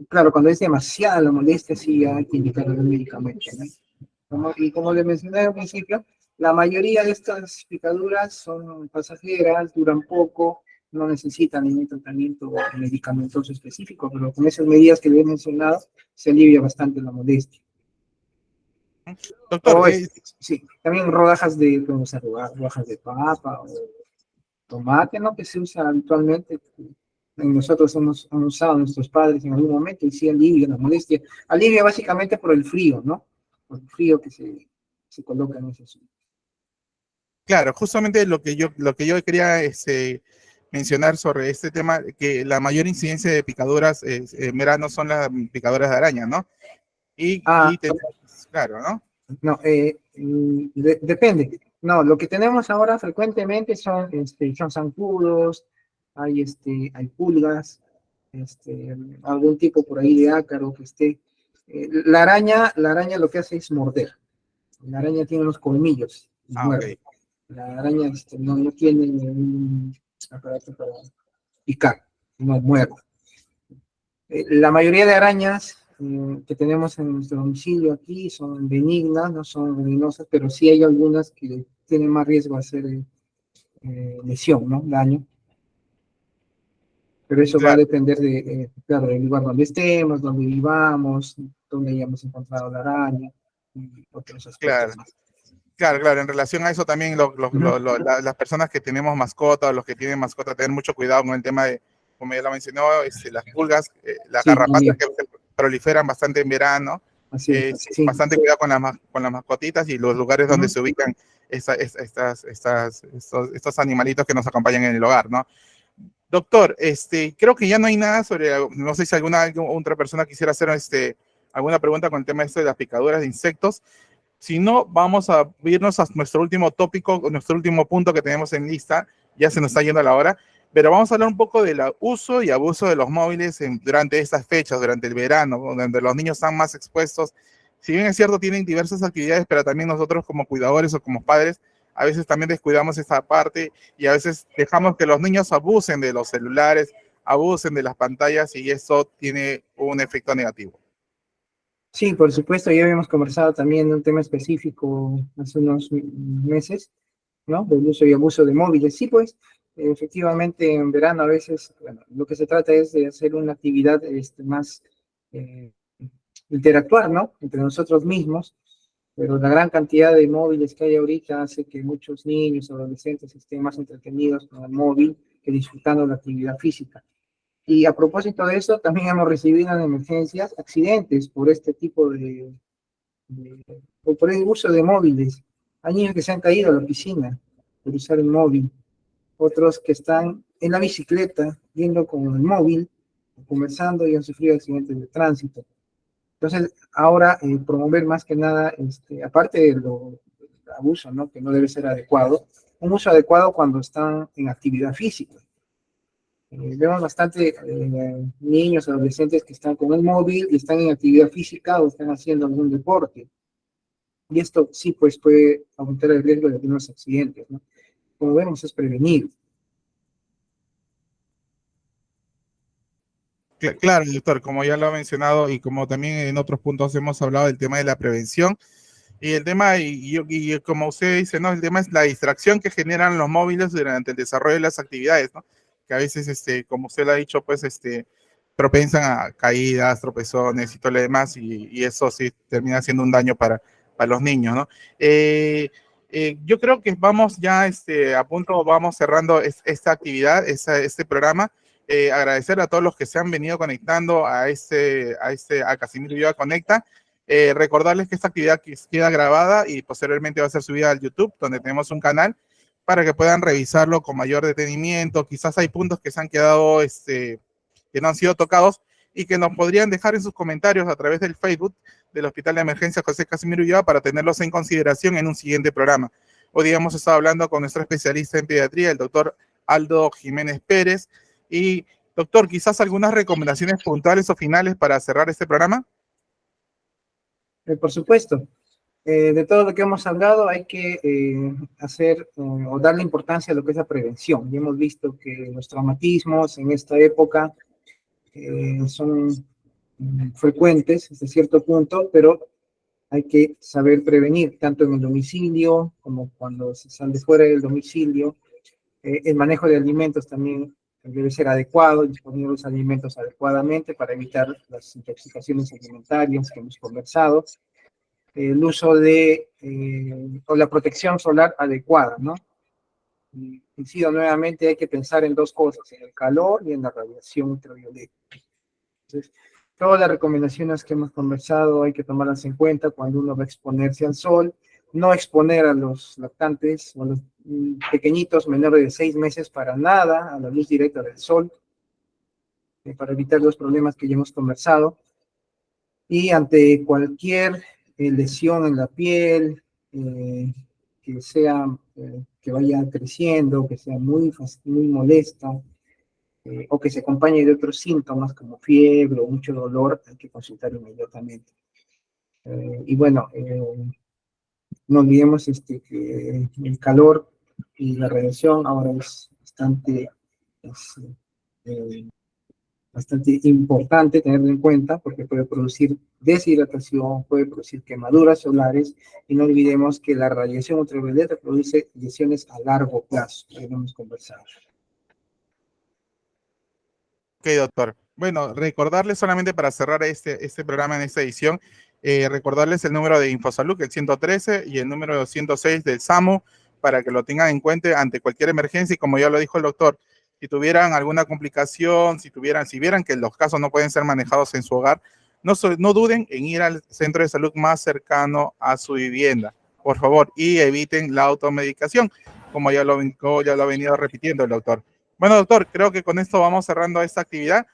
Claro, cuando es demasiada la molestia, sí hay que indicar un medicamento, ¿no? Como le mencioné al principio, la mayoría de estas picaduras son pasajeras, duran poco, no necesitan ningún tratamiento medicamentoso específico, pero con esas medidas que le he mencionado, se alivia bastante la molestia. Doctor, sí, también rodajas rodajas de papa o tomate, ¿no? Que se usa habitualmente. Nosotros hemos usado a nuestros padres en algún momento y sí alivia la molestia. Alivia básicamente por el frío, ¿no? Por el frío que se coloca en ese asunto. Claro, justamente lo que yo quería mencionar sobre este tema, que la mayor incidencia de picaduras en verano son las picaduras de araña, ¿no? Claro, ¿no? No, depende. No, lo que tenemos ahora frecuentemente son zancudos, hay pulgas, algún tipo por ahí de ácaro que esté. La araña lo que hace es morder. La araña tiene unos colmillos y Ah, ok. muerde. La araña no tiene ningún aparato para picar, no muerde. La mayoría de arañas que tenemos en nuestro domicilio aquí son benignas, no son venenosas, pero sí hay algunas que tienen más riesgo de hacer lesión, ¿no? Daño. Pero eso va a Claro, depender claro, del lugar donde estemos, donde vivamos, donde hayamos encontrado la araña y otros claro. aspectos más. Claro, claro, en relación a eso también Ujú. las personas que tenemos mascotas, o los que tienen mascotas, tener mucho cuidado con el tema de, como ya lo mencionó, las pulgas, las Sí, garrapatas también, que se proliferan bastante en verano, así es, sí, sí. bastante cuidado con las mascotitas y los lugares donde Ujú. se ubican estos animalitos que nos acompañan en el hogar, ¿no? Doctor, creo que ya no hay nada sobre, no sé si alguna otra persona quisiera hacer alguna pregunta con el tema de las picaduras de insectos. Si no, vamos a irnos a nuestro último tópico, nuestro último punto que tenemos en lista. Ya se nos está yendo la hora, pero vamos a hablar un poco del uso y abuso de los móviles durante estas fechas, durante el verano, donde los niños están más expuestos. Si bien es cierto, tienen diversas actividades, pero también nosotros como cuidadores o como padres, a veces también descuidamos esa parte y a veces dejamos que los niños abusen de los celulares, abusen de las pantallas y eso tiene un efecto negativo. Sí, por supuesto, ya habíamos conversado también de un tema específico hace unos meses, ¿no? Del uso y abuso de móviles. Sí, pues, efectivamente, en verano a veces, bueno, lo que se trata es de hacer una actividad más, eh, interactuar, ¿no? Entre nosotros mismos, pero la gran cantidad de móviles que hay ahorita hace que muchos niños, adolescentes estén más entretenidos con el móvil que disfrutando la actividad física. Y a propósito de eso, también hemos recibido en emergencias accidentes por este tipo o por el uso de móviles. Hay niños que se han caído a la piscina por usar el móvil, otros que están en la bicicleta yendo con el móvil, conversando y han sufrido accidentes de tránsito. Entonces, ahora promover más que nada, aparte de lo del abuso, ¿no? Que no debe ser adecuado, un uso adecuado cuando están en actividad física. Vemos bastante niños, adolescentes que están con el móvil y están en actividad física o están haciendo algún deporte. Y esto sí, pues puede aumentar el riesgo de algunos accidentes, ¿no? Como vemos, es prevenir. Claro, doctor, como ya lo ha mencionado y como también en otros puntos hemos hablado del tema de la prevención y el tema, y como usted dice, ¿no? El tema es la distracción que generan los móviles durante el desarrollo de las actividades, ¿no? Que a veces, como usted lo ha dicho, pues, propensan a caídas, tropezones y todo lo demás, y eso sí termina siendo un daño para los niños, ¿no? Yo creo que vamos ya a punto, vamos cerrando esta actividad, este programa. Agradecer a todos los que se han venido conectando a Casimiro Viva Conecta. Recordarles que esta actividad queda grabada y posteriormente va a ser subida al YouTube, donde tenemos un canal para que puedan revisarlo con mayor detenimiento. Quizás hay puntos que se han quedado, que no han sido tocados y que nos podrían dejar en sus comentarios a través del Facebook del Hospital de Emergencia José Casimiro Ulloa para tenerlos en consideración en un siguiente programa. Hoy día hemos estado hablando con nuestro especialista en pediatría, el doctor Aldo Jiménez Pérez. Y, doctor, quizás algunas recomendaciones puntuales o finales para cerrar este programa. Por supuesto, de todo lo que hemos hablado hay que hacer o darle importancia a lo que es la prevención. Y hemos visto que los traumatismos en esta época son frecuentes hasta cierto punto, pero hay que saber prevenir, tanto en el domicilio como cuando se sale fuera del domicilio. El manejo de alimentos también debe ser adecuado, disponer los alimentos adecuadamente para evitar las intoxicaciones alimentarias que hemos conversado. El uso o la protección solar adecuada, ¿no? Y incido nuevamente, hay que pensar en dos cosas, en el calor y en la radiación ultravioleta. Entonces, todas las recomendaciones que hemos conversado hay que tomarlas en cuenta cuando uno va a exponerse al sol, no exponer a los lactantes o a los pequeñitos menores de 6 meses para nada a la luz directa del sol, para evitar los problemas que ya hemos conversado. Y ante cualquier lesión en la piel, que vaya creciendo, que sea muy molesta, o que se acompañe de otros síntomas como fiebre o mucho dolor, hay que consultar inmediatamente. Y bueno, no olvidemos que el calor y la radiación ahora es eh, bastante importante tenerlo en cuenta porque puede producir deshidratación, puede producir quemaduras solares, y no olvidemos que la radiación ultravioleta produce lesiones a largo plazo, que no hemos conversado. Ok, doctor. Bueno, recordarles solamente para cerrar este programa en esta edición, recordarles el número de Infosalud, el 113, y el número 106 del SAMU, para que lo tengan en cuenta ante cualquier emergencia. Y como ya lo dijo el doctor, si tuvieran alguna complicación, si vieran que los casos no pueden ser manejados en su hogar, no duden en ir al centro de salud más cercano a su vivienda, por favor, y eviten la automedicación, como ya lo ha venido repitiendo el doctor. Bueno, doctor, creo que con esto vamos cerrando esta actividad.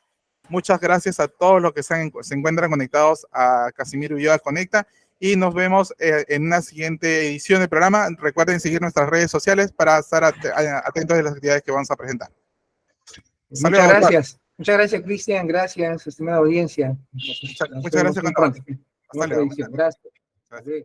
Muchas gracias a todos los que se encuentran conectados a Casimiro Ulloa Conecta, y nos vemos en una siguiente edición del programa. Recuerden seguir nuestras redes sociales para estar atentos de las actividades que vamos a presentar. Muchas gracias, Cristian. Gracias, estimada audiencia. Muchas gracias, pronto. Hasta luego. Gracias. Buenas tardes.